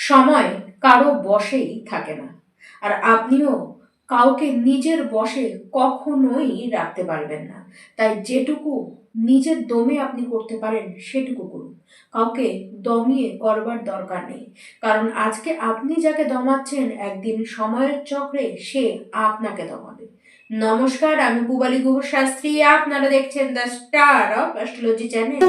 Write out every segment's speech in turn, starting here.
সময় কারো বশেই থাকে না, আর আপনিও কাউকে নিজের বশে কখনোই রাখতে পারবেন না। তাই যেটুকু নিজের দমে আপনি করতে পারেন সেটুকু করুন। কাউকে দমিয়ে করবার দরকার নেই, কারণ আজকে আপনি যাকে দমাচ্ছেন একদিন সময়ের চক্রে সে আপনাকে দমাবে। নমস্কার, আমি পূবালী গুহ শাস্ত্রী। আপনারা দেখছেন the star of astrology channel.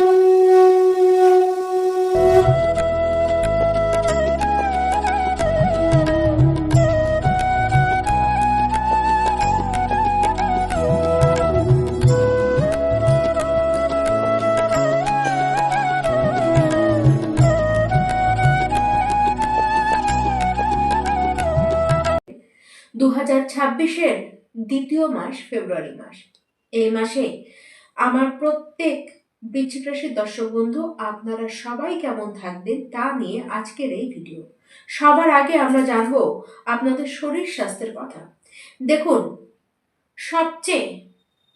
2026-এর দ্বিতীয় মাস ফেব্রুয়ারি মাস। এই মাসে আমার প্রত্যেক বৃশ্চিক রাশির দর্শক বন্ধু, আপনারা সবাই কেমন থাকবেন তা নিয়ে আজকের এই ভিডিও। সবার আগে আমরা জানবো আপনাদের শরীর স্বাস্থ্যের কথা। দেখুন, সবচেয়ে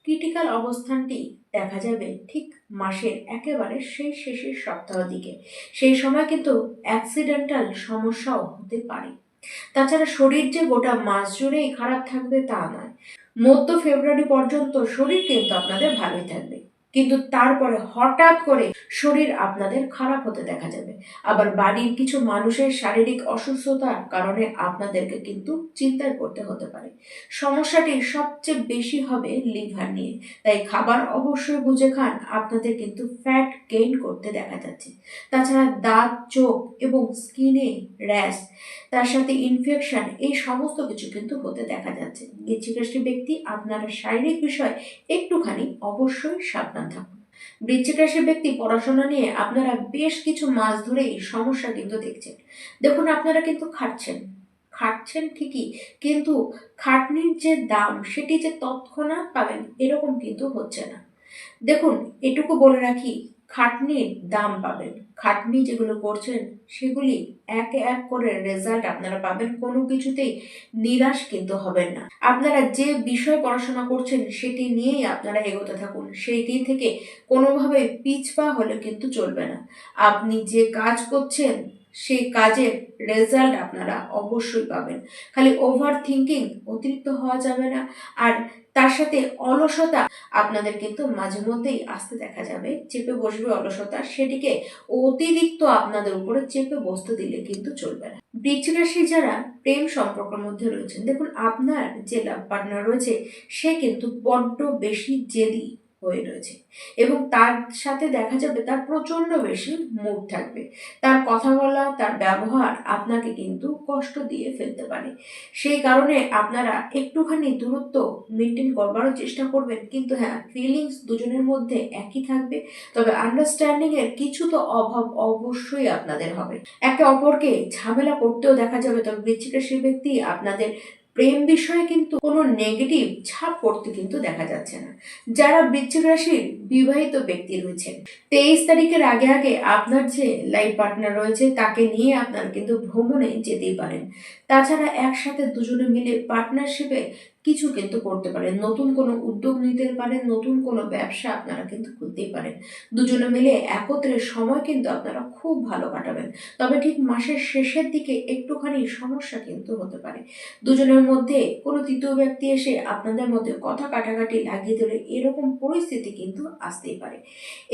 ক্রিটিক্যাল অবস্থানটি দেখা যাবে ঠিক মাসের একেবারে সেই শেষের সপ্তাহ দিকে। সেই সময় কিন্তু অ্যাক্সিডেন্টাল সমস্যাও হতে পারে। তাছাড়া শরীর যে গোটা মাস জুড়েই খারাপ থাকবে তা নয়। মধ্য ফেব্রুয়ারি পর্যন্ত শরীর কিন্তু আপনাদের ভালোই থাকবে, কিন্তু তারপরে হঠাৎ করে শরীর আপনাদের খারাপ হতে দেখা যাবে। আবার বাড়ির কিছু মানুষের শারীরিক অসুস্থতার কারণে আপনাদেরকে কিন্তু চিন্তায় পড়তে হতে পারে। সমস্যাটি সবচেয়ে বেশি হবে লিভার নিয়ে, তাই খাবার অবশ্যই বুঝে খান। আপনাদের কিন্তু ফ্যাট গেইন করতে দেখা যাচ্ছে। তাছাড়া দাঁত, চোখ এবং স্কিনে র্যাশ, তার সাথে ইনফেকশন, এই সমস্ত কিছু কিন্তু হতে দেখা যাচ্ছে। বৃশ্চিক রাশির ব্যক্তি, আপনারা শারীরিক বিষয় একটুখানি অবশ্যই সাবধান থাকুন। বৃশ্চিক রাশির ব্যক্তি, পড়াশোনা নিয়ে আপনারা বেশ কিছু মাস ধরেই সমস্যা কিন্তু দেখছেন। দেখুন, আপনারা কিন্তু খাটছেন ঠিকই, কিন্তু খাটনির যে দাম সেটি যে তৎক্ষণাৎ পাবেন এরকম কিন্তু হচ্ছে না। দেখুন, এটুকু বলে রাখি, খাটনির দাম পাবেন। খাটনি যেগুলো করছেন সেগুলি এক এক করে রেজাল্ট আপনারা পাবেন। কোনো কিছুতেই নিরাশ কিন্তু হবেন না। আপনারা যে বিষয় পড়াশোনা করছেন সেটি নিয়েই আপনারা এগোতে থাকুন। সেইটি থেকে কোনোভাবে পিছপা হলে কিন্তু চলবে না। আপনি যে কাজ করছেন সেই কাজের রেজাল্ট আপনারা অবশ্যই পাবেন। খালি ওভার থিঙ্কিং অতিরিক্ত হওয়া যাবে না। আর তার সাথে অলসতা আপনাদের কিন্তু মাঝে মধ্যেই আসতে দেখা যাবে। চেপে বসবে অলসতা, সেটিকে অতিরিক্ত আপনাদের উপরে চেপে বসতে দিলে কিন্তু চলবে না। বৃশ্চিক রাশি যারা প্রেম সম্পর্কের মধ্যে রয়েছেন, দেখুন, আপনার যে লাভ পার্টনার রয়েছে সে কিন্তু বড্ড বেশি জেদি হয়ে রয়েছে, এবং তার সাথে দেখা যাবে তার প্রচন্ড বেশি মুড থাকবে। তার কথা বলা, তার ব্যবহার আপনাকে কিন্তু কষ্ট দিয়ে ফেলতে পারে। সেই কারণে আপনারা একটুখানি দূরত্ব মেনটেন করবারও চেষ্টা করবেন, কিন্তু হ্যাঁ, ফিলিংস দুজনের মধ্যে একই থাকবে, তবে আন্ডারস্ট্যান্ডিং এর কিছু তো অভাব অবশ্যই আপনাদের হবে। একে অপরকে ঝামেলা করতেও দেখা যাবে। তবে বৃশ্চিক রাশির ব্যক্তি, আপনাদের প্রেম বিষয়ে কিন্তু কোনো নেগেটিভ ছাপ পড়তে কিন্তু দেখা যাচ্ছে না। যারা বৃশ্চিক রাশির বিবাহিত ব্যক্তি রয়েছেন, 23 তারিখের আগে আগে আপনার যে লাইফ পার্টনার রয়েছে তাকে নিয়ে আপনারা কিন্তু ভ্রমণে যেতেই পারেন। তাছাড়া একসাথে দুজনে মিলে পার্টনারশিপে কিছু কিন্তু করতে পারেন, নতুন কোনো উদ্যোগ নিতে পারেন, নতুন কোনো ব্যবসা আপনারা কিন্তু খুলতেই পারেন। দুজনে মিলে একত্রে সময় কিন্তু আপনারা খুব ভালো কাটাবেন। তবে ঠিক মাসের শেষের দিকে একটুখানি সমস্যা কিন্তু হতে পারে। দুজনের মধ্যে কোনো তৃতীয় ব্যক্তি এসে আপনাদের মধ্যে কথা কাটাকাটি লাগিয়ে দিলে এরকম পরিস্থিতি কিন্তু আসতেই পারে।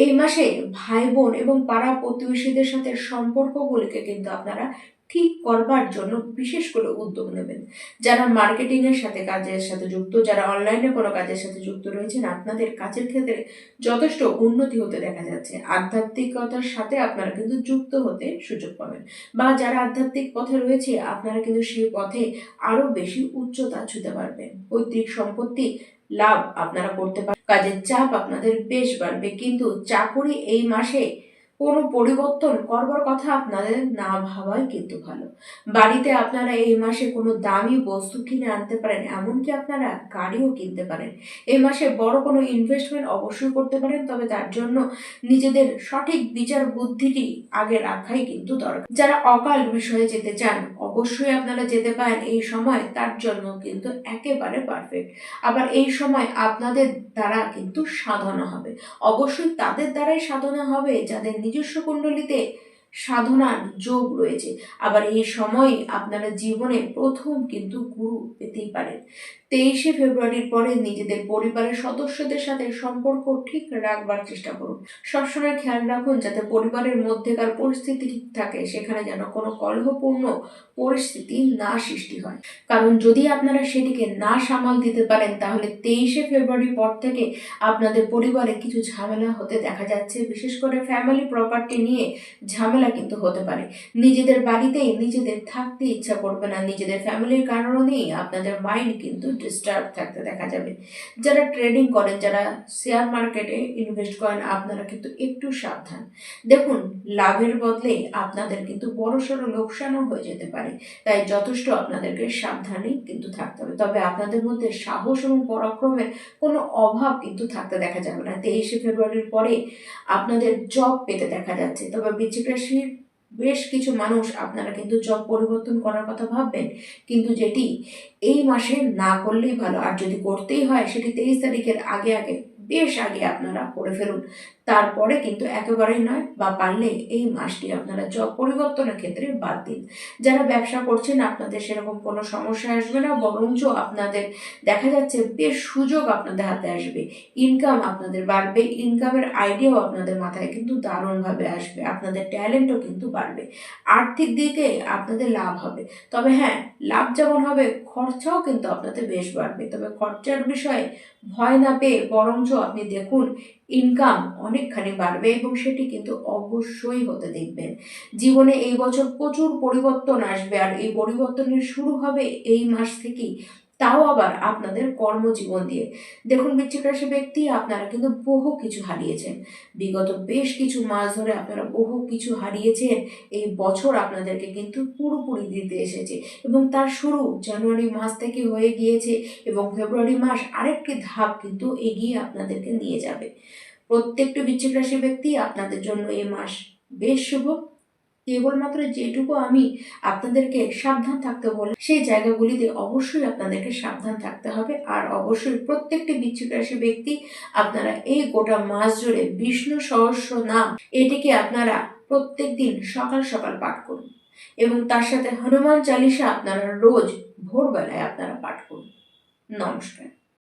এই মাসে ভাই বোন এবং পাড়া প্রতিবেশীদের সাথে সম্পর্কগুলিকে কিন্তু আপনারা ঠিক করবার জন্য বিশেষ করে উদ্যোগ নেবেন। যারা মার্কেটিং এর সাথে কাজের সাথে যুক্ত, যারা অনলাইনে কোনো কাজের সাথে যুক্ত রয়েছেন, আপনাদের কাজের ক্ষেত্রে যথেষ্ট উন্নতি হতে দেখা যাচ্ছে। আধ্যাত্মিকতার সাথে আপনারা কিন্তু যুক্ত হতে সুযোগ পাবেন, বা যারা আধ্যাত্মিক পথে রয়েছে আপনারা কিন্তু সেই পথে আরো বেশি উচ্চতা ছুঁতে পারবেন। পৈতৃক সম্পত্তি লাভ আপনারা করতে পারেন। কাজের চাপ আপনাদের বেশ বাড়বে, কিন্তু চাকুরি এই মাসে কোনো পরিবর্তন করবার কথা আপনাদের না ভাবাই কিন্তু ভালো। বাড়িতে আপনারা এই মাসে কোনো দামি বস্তু কিনে আনতে পারেন, এমনকি আপনারা গাড়িও কিনতে পারেন। এই মাসে বড় কোনো ইনভেস্টমেন্ট অবশ্যই করতে পারেন, তবে তার জন্য নিজেদের সঠিক বিচার বুদ্ধিটি আগে রাখাই কিন্তু দরকার। যারা অকাল বিষয়ে যেতে চান অবশ্যই আপনারা যেতে পারেন। এই সময় তার জন্য কিন্তু একেবারে পারফেক্ট। আবার এই সময় আপনাদের দ্বারা কিন্তু সাধনা হবে। অবশ্যই তাদের দ্বারাই সাধনা হবে যাদের নিজস্ব কুণ্ডলিতে সাধনার যোগ রয়েছে। আবার এই সময় আপনারা জীবনে প্রথম কিন্তু গুরু পেতেই পারেন। 23শে ফেব্রুয়ারির পরে নিজেদের পরিবারের সদস্যদের সাথে সম্পর্ক ঠিক রাখবার চেষ্টা করুন। সবসময় খেয়াল রাখুন যাতে পরিবারের মধ্যেকার পরিস্থিতি ঠিক থাকে, সেখানে যেন কোনো কলহপূর্ণ পরিস্থিতি না সৃষ্টি হয়। কারণ যদি আপনারা সেটিকে না সামাল দিতে পারেন, তাহলে 23শে ফেব্রুয়ারির পর থেকে আপনাদের পরিবারে কিছু ঝামেলা হতে দেখা যাচ্ছে। বিশেষ করে ফ্যামিলি প্রপার্টি নিয়ে ঝামেলা কিন্তু হতে পারে। নিজেদের বাড়িতেই নিজেদের থাকতে ইচ্ছা করবে না, নিজেদের ফ্যামিলির কারণেই আপনাদের মাইন্ড কিন্তু ডিস্টার্ব থাকতে দেখা যাবে। যারা ট্রেডিং করেন, যারা শেয়ার মার্কেটে ইনভেস্ট করেন, আপনারা কিন্তু একটু সাবধান। দেখুন, লাভের বদলে আপনাদের কিন্তু বড়সড় লোকসানও হয়ে যেতে পারে, তাই যথেষ্ট আপনাদেরকে সাবধানেই কিন্তু থাকতে হবে। তবে আপনাদের মধ্যে সাহস এবং পরাক্রমের কোনো অভাব কিন্তু থাকতে দেখা যাবে না। 23শে ফেব্রুয়ারির পরে আপনাদের জব পেতে দেখা যাচ্ছে। তবে বৃশ্চিক রাশির বেশ কিছু মানুষ আপনারা কিন্তু জব পরিবর্তন করার কথা ভাববেন, কিন্তু যেটি এই মাসে না করলেই ভালো। আর যদি করতেই হয়, সেটি 23 তারিখের আগে বেশ আগে আপনারা করে ফেলুন। তারপরে কিন্তু একেবারেই নয়, বা পারলে এই মাসটি আপনারা জব পরিবর্তনের ক্ষেত্রে বাদ দিন। যারা ব্যবসা করছেন, আপনাদের সেরকম কোনো সমস্যা আসবে না, বরঞ্চ আপনাদের দেখা যাচ্ছে বেশ সুযোগ আপনাদের হাতে আসবে। ইনকাম আপনাদের বাড়বে, ইনকামের আইডিয়াও আপনাদের মাথায় কিন্তু দারুণভাবে আসবে, আপনাদের ট্যালেন্টও কিন্তু বাড়বে। আর্থিক দিকে আপনাদের লাভ হবে। তবে হ্যাঁ, লাভ যেমন হবে, খরচাও কিন্তু আপনাদের বেশ বাড়বে। তবে খরচার বিষয়ে ভয় না পেয়ে বরঞ্চ আপনি দেখুন ইনকাম অনেকখানি বাড়বে, এবং সেটি কিন্তু অবশ্যই হতে দেখবেন। জীবনে এই বছর প্রচুর পরিবর্তন আসবে, আর এই পরিবর্তনের শুরু হবে এই মাস থেকেই, তাও আবার আপনাদের কর্মজীবন দিয়ে। দেখুন বৃশ্চিক রাশি ব্যক্তি, আপনারা কিন্তু বহু কিছু হারিয়েছেন। বিগত বেশ কিছু মাস ধরে আপনারা বহু কিছু হারিয়েছেন। এই বছর আপনাদেরকে কিন্তু পুরোপুরি দিতে এসেছে, এবং তার শুরু জানুয়ারি মাস থেকে হয়ে গিয়েছে, এবং ফেব্রুয়ারি মাস আরেকটি ধাপ কিন্তু এগিয়ে আপনাদেরকে নিয়ে যাবে। প্রত্যেকটি বৃশ্চিক রাশি ব্যক্তি, আপনাদের জন্য এই মাস বেশ শুভ। কেবলমাত্র যেটুকু আমি আপনাদেরকে সাবধান থাকতে বলি, সেই জায়গাগুলিতে অবশ্যই আপনাদেরকে সাবধান থাকতে হবে। আর অবশ্যই প্রত্যেকটি বৃশ্চিক রাশি ব্যক্তি, আপনারা এই গোটা মাস জুড়ে বিষ্ণু সহস্র নাম, এটিকে আপনারা প্রত্যেক দিন সকাল সকাল পাঠ করুন, এবং তার সাথে হনুমান চালিসা আপনারা রোজ ভোরবেলায় আপনারা পাঠ করুন। নমস্কার।